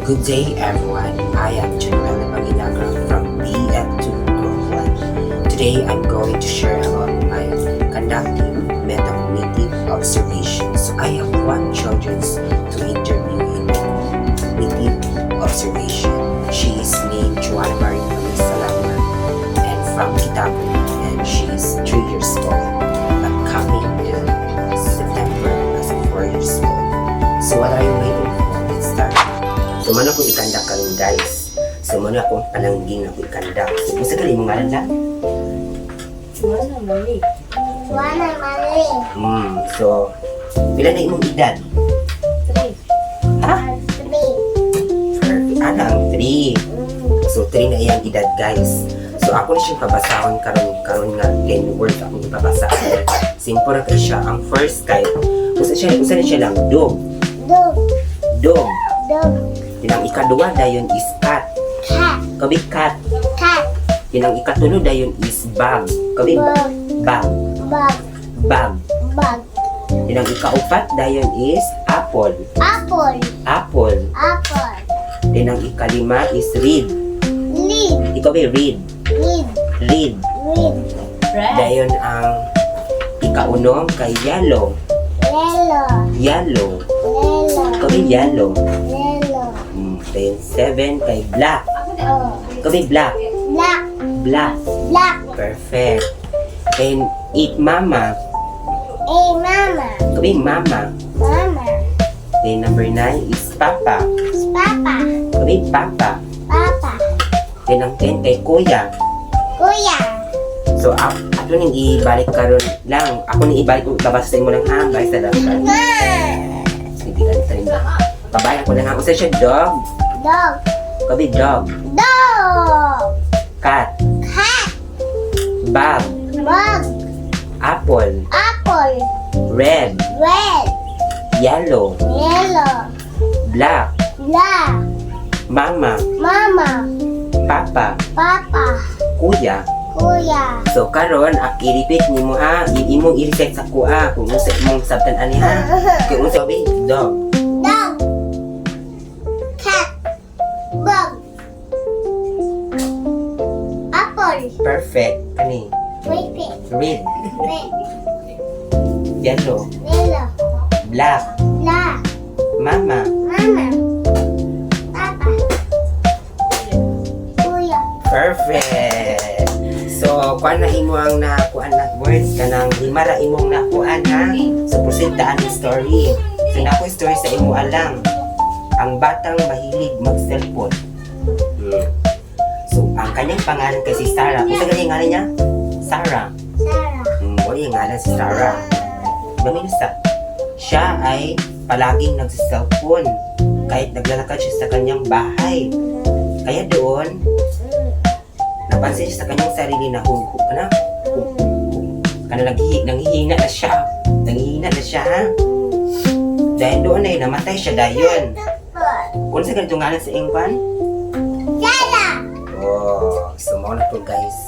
Good day everyone, I am Janelle Panginagra from BF2 Growth Life. Today I'm going to share about my conducting metacognitive observation. So I have one children to interview in metacognitive observation. She is named Joanna Marie Salama and from Kitapo, and she is 3 years old. Upcoming in September as 4 years old. So what are you waiting for? Let's start. So, mano akong ikandak karon guys. So, mano akong palangging na akong ikandak. So, kung sa gali mong ngalan lang? Juana Mali. Juana Mali. So, pila na imong edad? 3. Ha? 3. Perfect. Ang 3. So, 3 na iyang edad guys. So, ako na siyang pabasahon karon nga 10 words akong ipabasa. Simple na siya. Ang first kay, usa na siya lang, dog. Dog. Dog. Dog. Tinang ikaduwa dayon is cat. Cat. Kabi cat. Cat. Tinang ikatulo dayon is bag. Kabi Bag. bag. Bag. Bag. Bag. Tinang ikaupat dayon is apple. Apple. Apple. Apple. Tinang ikalima is reed. Lead. Ikaw ba reed? Lead. Reed. Read. Dayon ang ikaunom kay yellow. Lelo. Yellow. Lelo. Ikaw ba yellow? Lelo. Then 7 kay black. Oh. Ikaw ba black? Black. Black. Black. Perfect. And 8 mama. Hey, mama. Ikaw ba mama? Mama. Then number 9 is papa. Papa. Ikaw ba papa? Papa. Then ang 10 kay kuya. Kuya. So, ako nang ibalik karon lang. Ako nang ibalik kung babasa sa imo lang ha. Guys, sa dapat. Hindi ka rin ba? Babayan ko lang ha. Usa siya dog. Dog. Kabi dog. Dog. Cat. Cat. Bag. Bug. Apple. Apple. Red. Red. Yellow. Yellow. Black. Black. Mama. Mama. Papa. Papa. Kuya. Kuya. So, karon i-repeat nimo ha. Imong i-reset sa kuha. Kung unsa imong sabtan ani ha. Kung unsa bi dog. Dog. Cat. Bug. Apple. Perfect. Ani. Wait. Red. Red. Yellow. Yellow. Black. Black. Mama. Mama. Papa. Kuya. Perfect. So, kuan na imo ang nakuan na words kanang lima ra imong nakuan ha. So, proceed ta ang story. So, naku story sa imo alang. Ang batang mahilig mag-cellphone. So, ang kanyang pangalan kay si Sarah. Kung sa ganyan ngalan niya? Sarah. Sarah. Wala yung ngalan si Sarah. Baminsa. Siya ay palaging nag-cellphone kahit naglalakad siya sa kanyang bahay. Kaya doon, napansin siya sa kanyang sarili na nanghihina na siya. Nanghihina na siya ha. Dahil doon ay namatay siya dayon. Kung sa ganito ngalan sa Ingpan? Sarah. Oh, so mga na to guys.